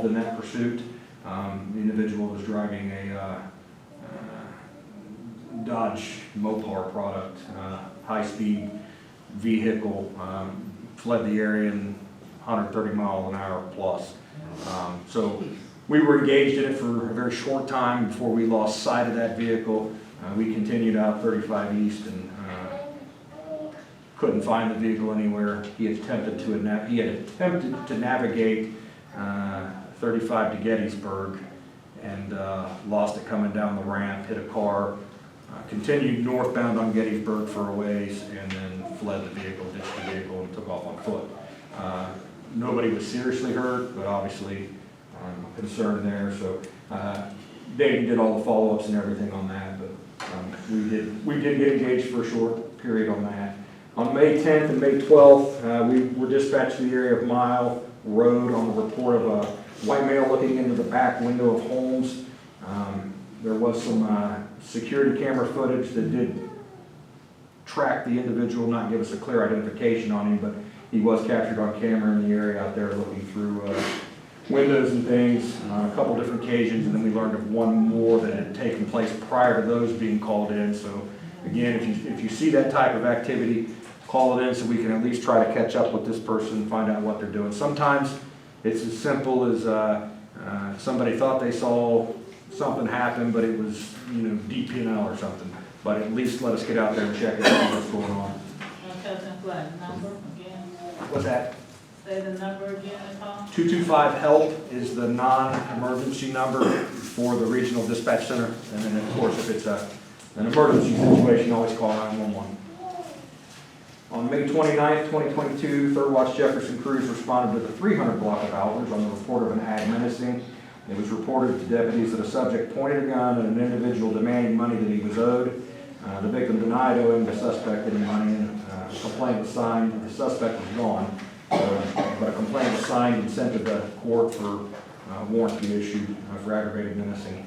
in that pursuit. The individual was driving a Dodge Mopar product, high-speed vehicle, fled the area in 130 miles an hour plus. So we were engaged in it for a very short time before we lost sight of that vehicle. We continued out 35 East and couldn't find the vehicle anywhere. He had attempted to navigate 35 to Gettysburg and lost it coming down the ramp, hit a car, continued northbound on Gettysburg for a ways, and then fled the vehicle, ditched the vehicle, and took off on foot. Nobody was seriously hurt, but obviously concern there. So Dave did all the follow-ups and everything on that, but we did get engaged for a short period on that. On May 10th and May 12th, we were dispatched to the area of Mile Road on the report of a white male looking into the back window of homes. There was some security camera footage that did track the individual, not give us a clear identification on him, but he was captured on camera in the area out there looking through windows and things on a couple different occasions, and then we learned of one more that had taken place prior to those being called in. So again, if you see that type of activity, call it in so we can at least try to catch up with this person, find out what they're doing. Sometimes it's as simple as somebody thought they saw something happen, but it was, DPNL or something. But at least let us get out there and check it out, what's going on. Number again? What's that? Say the number again, Paul. 225-HELP is the non-emergency number for the regional dispatch center. And then, of course, if it's an emergency situation, always call 911. On May 29th, 2022, 3rd Watch Jefferson crews responded to the 300 block of Albers on the report of an ag menacing. It was reported to deputies that a subject pointed a gun at an individual demanding money that he was owed. The victim denied owing the suspect any money, and a complaint was signed. The suspect was gone, but a complaint was signed and sent to the court for warrant to be issued for aggravated menacing.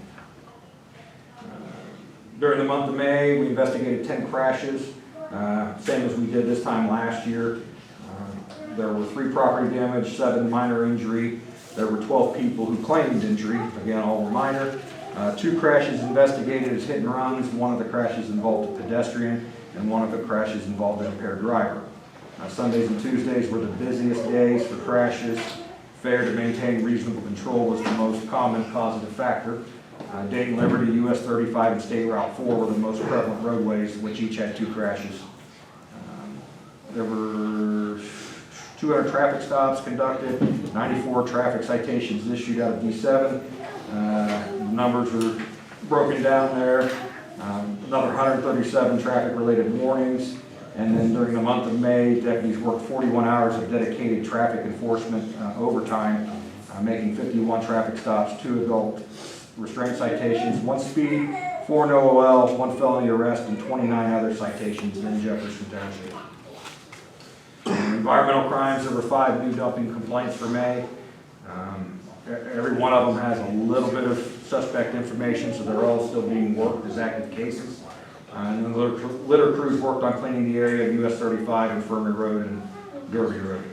During the month of May, we investigated 10 crashes, same as we did this time last year. There were 3 property damage, 7 minor injury. There were 12 people who claimed injury. Again, all were minor. 2 crashes investigated as hit and runs. One of the crashes involved a pedestrian, and one of the crashes involved an impaired driver. Sundays and Tuesdays were the busiest days for crashes. Failure to maintain reasonable control was the most common causative factor. Dayton Liberty, US 35, and State Route 4 were the most prevalent roadways, which each had 2 crashes. There were 200 traffic stops conducted, 94 traffic citations issued out of D7. Numbers are broken down there. Another 137 traffic-related warnings. And then during the month of May, deputies worked 41 hours of dedicated traffic enforcement overtime, making 51 traffic stops, 2 adult restraint citations, 1 speeding, 4 no OL, 1 felony arrest, and 29 other citations in Jefferson Township. Environmental crimes, there were 5 new dumping complaints for May. Every one of them has a little bit of suspect information, so they're all still being worked as active cases. And then litter crews worked on cleaning the area of US 35, Infirmary Road, and Derby Road.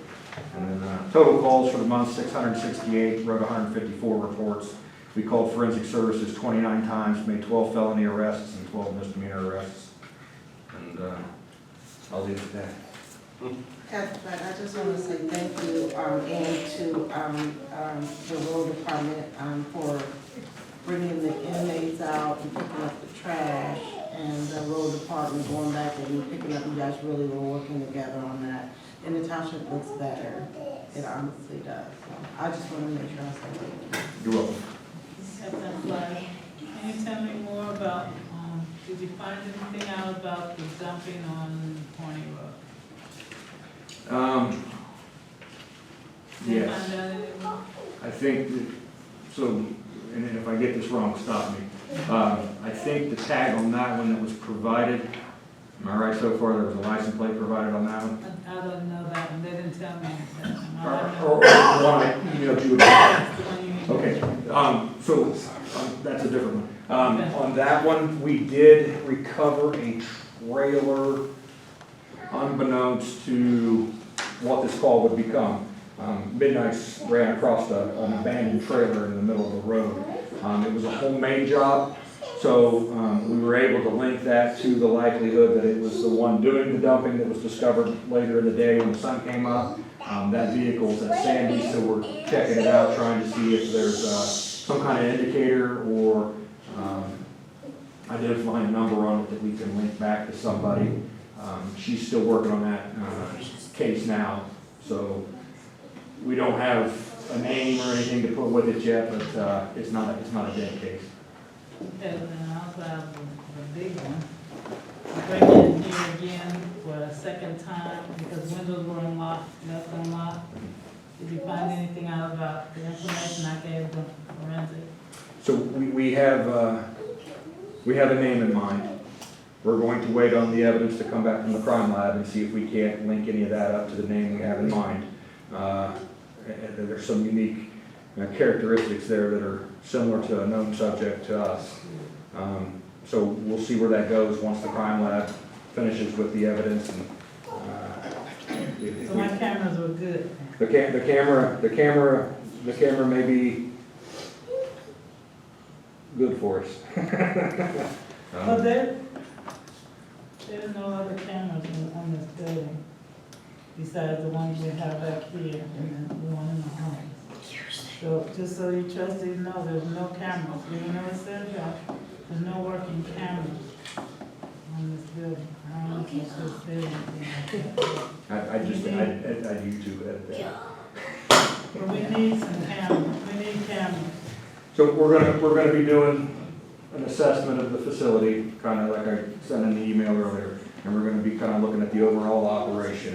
And then total calls for the month, 668, wrote 154 reports. We called forensic services 29 times, made 12 felony arrests and 12 misdemeanor arrests. And I'll leave it at that. I just want to say thank you and to the road department for bringing the inmates out and picking up the trash, and the road department going back and picking up. You guys really were working together on that, and the township looks better. It honestly does. So I just want to make sure I say thank you. You're welcome. Can you tell me more about, did you find anything out about the dumping on Horny Road? Yes. I think that, so, and if I get this wrong, stop me. I think the tag on that one that was provided, am I right so far, there was a license plate provided on that one? I don't know that one, they didn't tell me anything. Or the one I emailed you about. Okay, so that's a different one. On that one, we did recover a trailer unbeknownst to what this call would become. Midnights ran across an abandoned trailer in the middle of the road. It was a homemade job, so we were able to link that to the likelihood that it was the one doing the dumping that was discovered later in the day when the sun came up. That vehicle's at Sandy, so we're checking it out, trying to see if there's some kind of indicator or identifying a number on it that we can link back to somebody. She's still working on that case now, so we don't have a name or anything to put with it yet, but it's not a dead case. And then I also have the big one. Bring it in here again for a second time because windows were unlocked, left unlocked. Did you find anything out about the information I gave the forensic? So we have a name in mind. We're going to wait on the evidence to come back from the crime lab and see if we can't link any of that up to the name we have in mind. There's some unique characteristics there that are similar to a known subject to us. So we'll see where that goes once the crime lab finishes with the evidence. And, So my cameras were good. the camera may be good for us. But there's no other cameras on this building besides the ones we have back here and the one in the home. So just so you trustees know, there's no cameras. Even though it says that, there's no working cameras on this building. I don't know if you should say anything like that. I YouTube edit that. But we need some cameras. We need cameras. So we're gonna be doing an assessment of the facility, kind of like I sent in the email earlier, and we're gonna be kind of looking at the overall operation.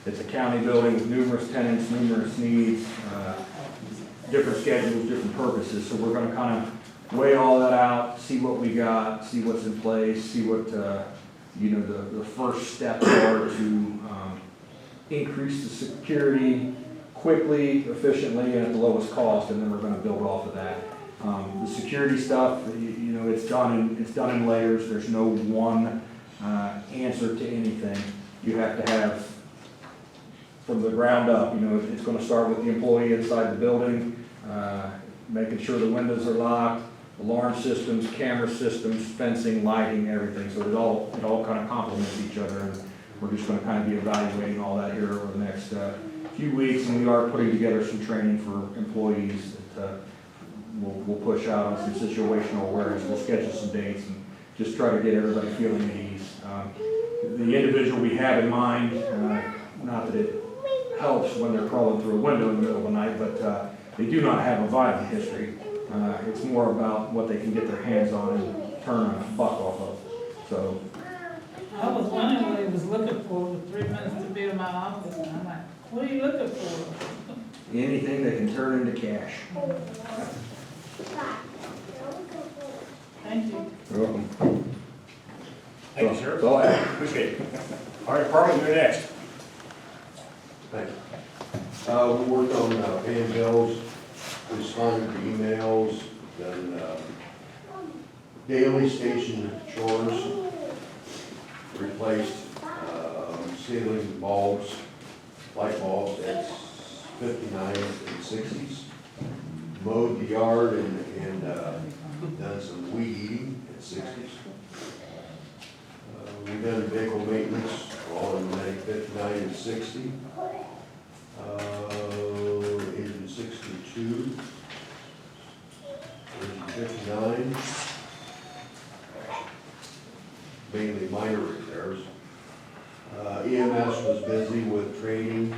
It's a county building with numerous tenants, numerous needs, different schedules, different purposes. So we're gonna kind of weigh all that out, see what we got, see what's in place, see what the first steps are to increase the security quickly, efficiently, and at the lowest cost, and then we're gonna build off of that. The security stuff, it's done in layers. There's no one answer to anything. You have to have from the ground up. It's going to start with the employee inside the building, making sure the windows are locked, alarm systems, camera systems, fencing, lighting, everything. So it all kind of complements each other, and we're just going to kind of be evaluating all that here over the next few weeks, and we are putting together some training for employees that we'll push out on some situational awareness. We'll schedule some dates and just try to get everybody feeling at ease. The individual we have in mind, not that it helps when they're crawling through a window in the middle of the night, but they do not have a violent history. It's more about what they can get their hands on and turn a buck off of. So I was wondering what he was looking for with 3 minutes to be in my office. And I'm like, what are you looking for? anything that can turn into cash. Thank you. You're welcome. Thank you, sir. That's all I have. Appreciate it. All right, Carl, you're next. Thank you. We worked on paying bills, responded to emails, done daily station chores, replaced ceiling bulbs, light bulbs at 59s and 60s, mowed the yard and done some weed eating at 60s. We've done vehicle maintenance, all in the 59 and 60. Engine 62, engine 59, mainly minor repairs. EMS was busy with training,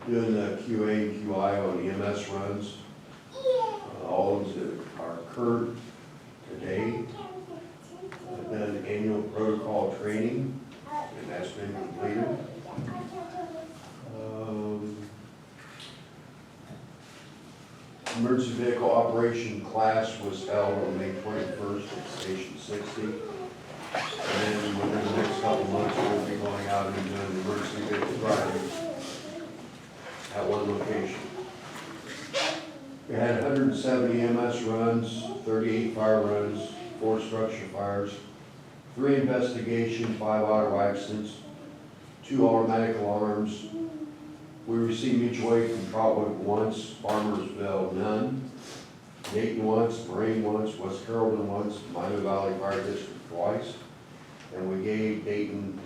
doing the QA and QI on EMS runs. All of them are occurred today. Done annual protocol training, and that's been completed. Emergency vehicle operation class was held on May 21st at Station 60. And then within the next couple of months, we'll be going out and doing emergency vehicle driving at one location. We had 170 EMS runs, 38 fire runs, 4 structure fires, 3 investigations, 5 auto accidents, 2 automatic alarms. We received mutual aid from Trotwood once, Farmersville none, Dayton once, Marine once, West Carrollton once, Minot Valley Fire District twice, and we gave Dayton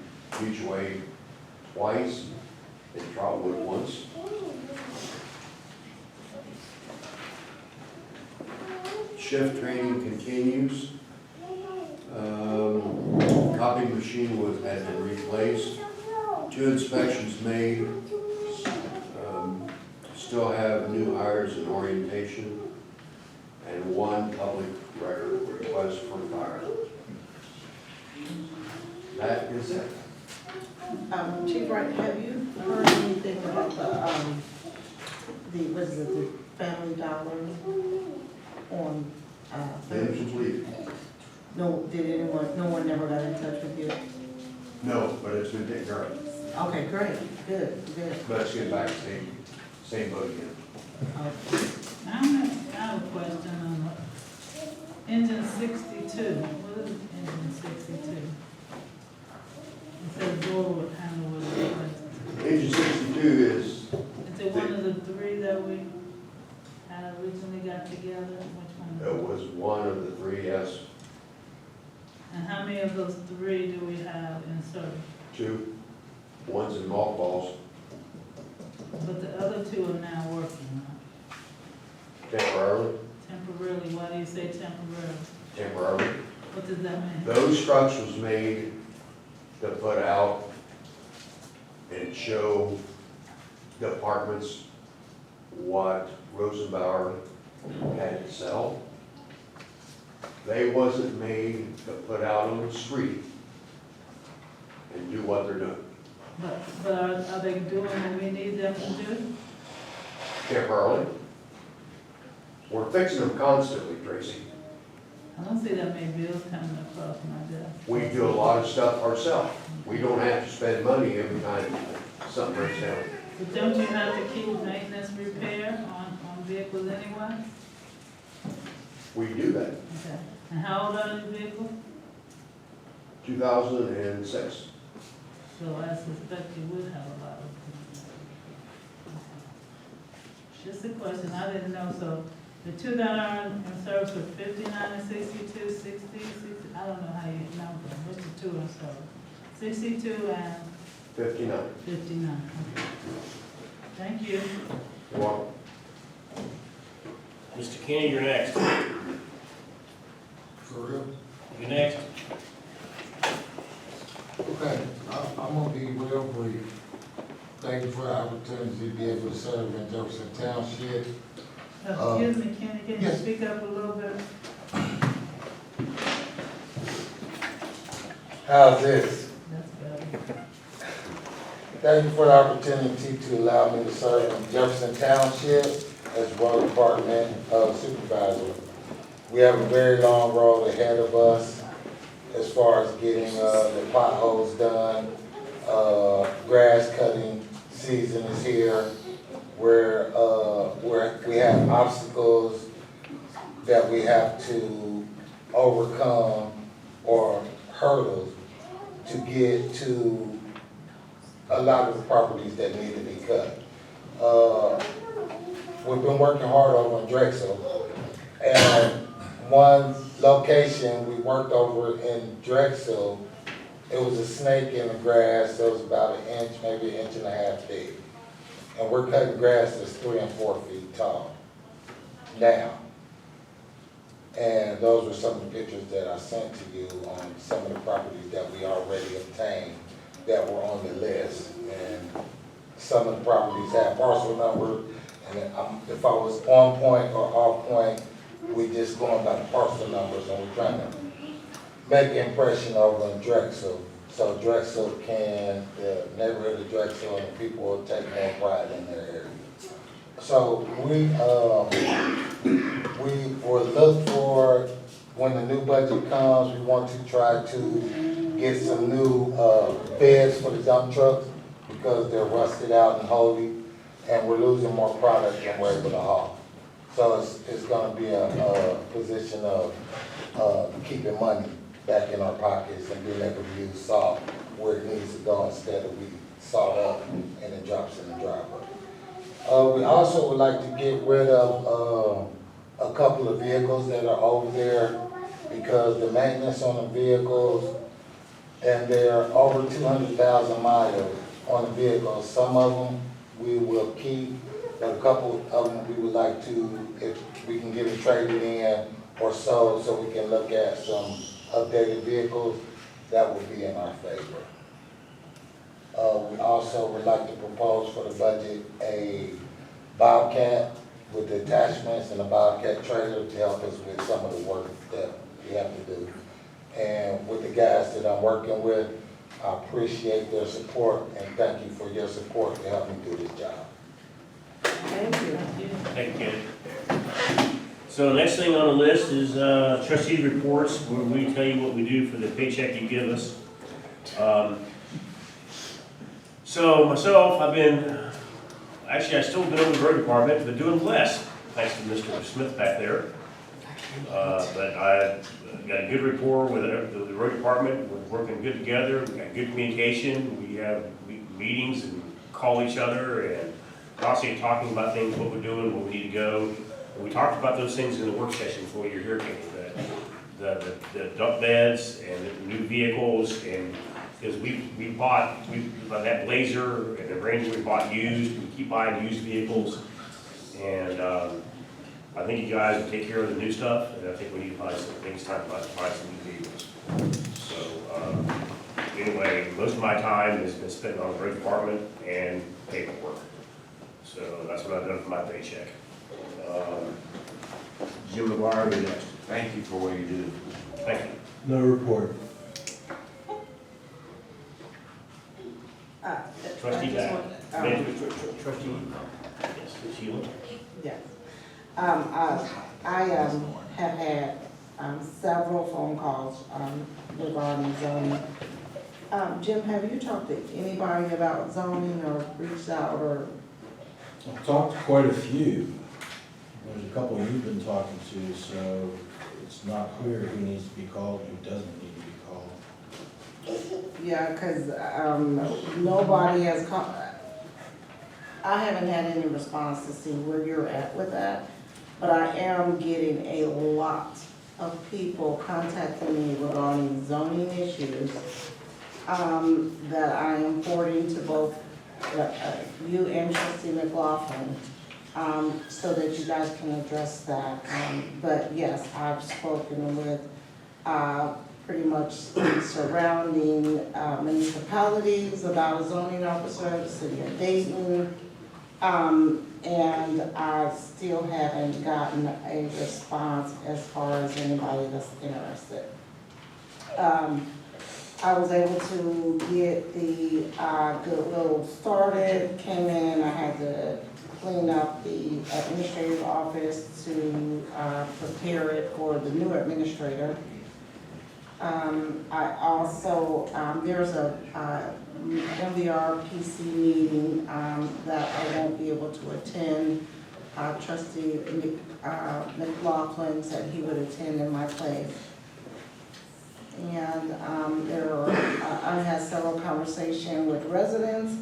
mutual aid twice, and Trotwood once. Shift training continues. Copy machine has been replaced. 2 inspections made. Still have new hires in orientation. And 1 public record request for fire. That is it. Chief Wright, have you heard anything about what is it, the Family Dollar on, Been completed. no, no one never got in touch with you? No, but it's been taken care of. Okay, great, good. Let's get back to same boat again. I have a question on engine 62. What is engine 62? It says door would handle with it. Engine 62 is, Is it one of the 3 that we had originally got together? Which it one? was one of the 3, yes, And how many of those 3 do we have in service? 2. One's in mothballs, But the other 2 are now working, right? temporarily, Temporarily, why do you say temporarily? What does that mean? Those trucks was made to put out and show departments what Rosenbauer had to sell. They wasn't made to put out on the street and do what they're doing But are they doing what we need them to do? temporarily. We're fixing them constantly, Tracy. I don't see that many bills coming across my desk. We do a lot of stuff ourselves. We don't have to spend money every time something breaks down. But don't you have to keep maintenance repair on vehicles anyway? We do that. Okay. And how old are these vehicles? 2006. So I suspect you would have a lot of them. Just a question, I didn't know, so the 2 that are in service are 59 and 62, 60, 60, I don't know how you number them, what's the 2 in service? 62 and 59. 59, okay. Thank you. You're welcome. Mr. Kenny, you're next. For real? You're next. Okay, I'm gonna be real brief. Thank you for the opportunity to be able to serve in Jefferson Township. Excuse me, Kenny, can you yes. speak up a little bit? How's this? That's better. Thank you for the opportunity to allow me to serve in Jefferson Township as road department supervisor. We have a very long road ahead of us as far as getting the potholes done. Grass cutting season is here, where we have obstacles that we have to overcome or hurdles to get to a lot of the properties that need to be cut. We've been working hard over in Drexel, and one location we worked over in Drexel, it was a snake in the grass that was about 1 inch, maybe 1.5 inches big. And we're cutting grass that's 3 and 4 feet tall now. And those were some of the pictures that I sent to you on some of the properties that we already obtained that were on the list. And some of the properties have parcel numbers, and if I was on point or off point, we just going by the parcel numbers, and we're trying to make an impression over in Drexel. So Drexel can, the neighborhood of Drexel and the people will take more pride in their area. So we will look for, when the new budget comes, we want to try to get some new beds for the dump trucks because they're rusted out and holdy, and we're losing more product than we're able to haul. So it's gonna be a position of keeping money back in our pockets and being able to use salt where it needs to go instead of we sawed up and it drops in the driveway. We also would like to get rid of, a couple of vehicles that are over there because the maintenance on the vehicles, and they're over 200,000 miles on the vehicles. Some of them we will keep, but a couple of them we would like to, if we can get it traded in or sold, so we can look at some updated vehicles, that would be in our favor. We also would like to propose for the budget a Bobcat with the attachments and a Bobcat trailer to help us with some of the work that we have to do. And with the guys that I'm working with, I appreciate their support and thank you for your support to help me do this job. Thank you. Thank you, Ken. So next thing on the list is trustee reports, where we tell you what we do for the paycheck you give us. So myself, I still been on the road department, but doing less, thanks to Mr. Smith back there. But I got a good rapport with the road department, we're working good together, we got good communication, we have meetings and call each other and constantly talking about things, what we're doing, what we need to go. And we talked about those things in the work session before you're here, Kenny, the dump beds and the new vehicles, and because we bought that Blazer and the Ranger we bought used, we keep buying used vehicles, and I think you guys will take care of the new stuff, and I think we need to buy some things, time to buy some new vehicles. So, anyway, most of my time has been spent on the road department and paperwork. So that's what I've done for my paycheck. Jim McGuire, you're next. Thank you for what you do. Thank you. No report. Trustee I just Back. want- Trustee, yes, Sheila. Yes. I have had several phone calls regarding zoning. Jim, have you talked to anybody about zoning or reached out or? I've talked to quite a few. There's a couple you've been talking to, so it's not clear who needs to be called, who doesn't need to be called. Yeah, because nobody has called. I haven't had any response to see where you're at with that, but I am getting a lot of people contacting me regarding zoning issues that I am forwarding to both you and Trustee McLaughlin, so that you guys can address that. But yes, I've spoken with pretty much the surrounding municipalities about a zoning officer, the city of Dayton. And I still haven't gotten a response as far as anybody that's interested. I was able to get the Goodwill started, came in, I had to clean up the administrative office to prepare it for the new administrator. I also, there's a MVRPC meeting that I won't be able to attend. Trustee McLaughlin said he would attend in my place. And I had several conversations with residents.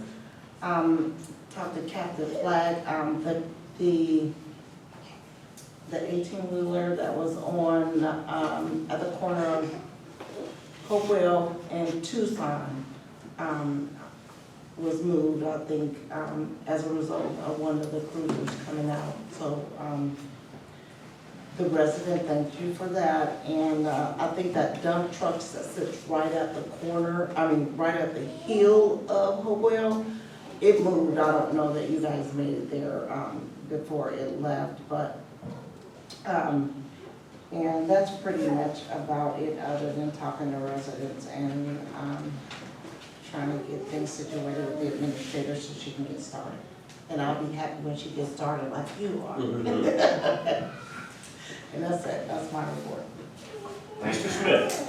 Talked to Captain Flag, the 18-wheeler that was on at the corner of Hopewell and Tucson was moved, I think, as a result of one of the cruisers coming out. So the resident, thank you for that. And I think that dump truck that sits right at the corner, right at the heel of Hopewell, it moved. I don't know that you guys made it there before it left, but and that's pretty much about it, other than talking to residents and trying to get things situated with the administrator so she can get started. And I'll be happy when she gets started like you are. And that's it, that's my report. Mr. Smith.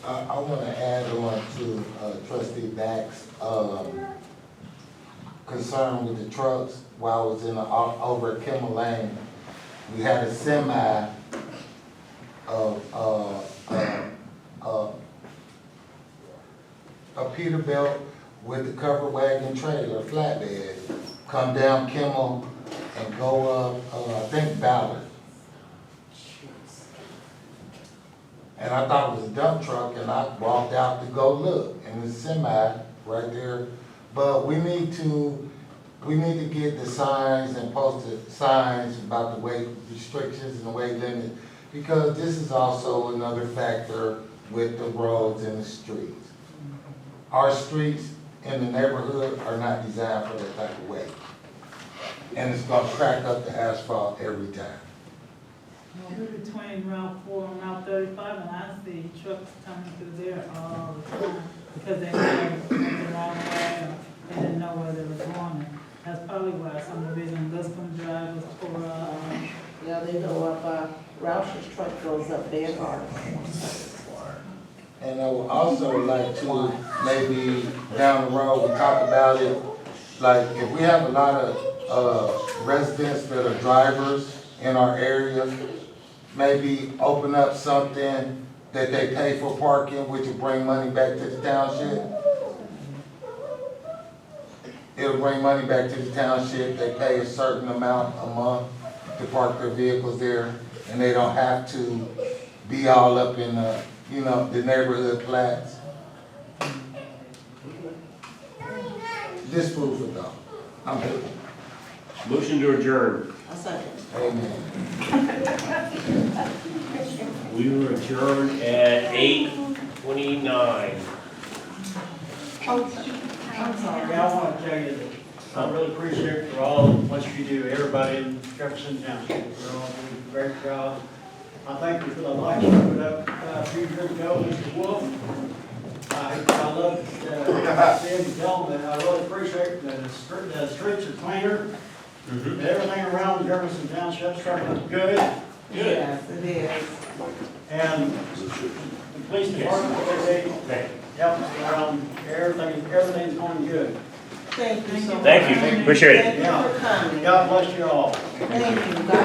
I want to add on to Trustee Back's concern with the trucks. While I was over at Kimmel Lane, we had a semi a Peterbilt with the covered wagon trailer, flatbed, come down Kimmel and go up, I think Ballard. And I thought it was a dump truck, and I walked out to go look, and it's semi right there. But we need to get the signs and post the signs about the weight restrictions and the weight limit, because this is also another factor with the roads and the streets. Our streets in the neighborhood are not designed for that type of weight. And it's gonna crack up the asphalt every time. We're between Route 4 and Route 35, and I see trucks coming through there all the time, because they went the wrong way, or they didn't know where they were going. That's probably why some of the reason Liscombe Drive was tore up. Yeah, they go up, Roush's truck goes up Vanguard. And I would also like to, maybe down the road, we talk about it, like if we have a lot of residents that are drivers in our area, maybe open up something that they pay for parking, which will bring money back to the township. It'll bring money back to the township. They pay a certain amount a month to park their vehicles there, and they don't have to be all up in the, the neighborhood plats. Just food for thought. I'm good. Motion to adjourn. A second. Amen. We were adjourned at 8:29. I'm sorry. Yeah, I want to tell you that I really appreciate for all what you do, everybody in Jefferson Township. You're all doing a great job. I thank you for the lights you put up a few years ago, Mr. Wolf. I love seeing you tell them that I really appreciate that the streets are cleaner. Everything around Jefferson Township's starting to look good. Yes, it is. And the police department, they help us around, everything's going good. Thank you so much. Thank you, appreciate it. Thank you for coming. God bless you all. Thank you. God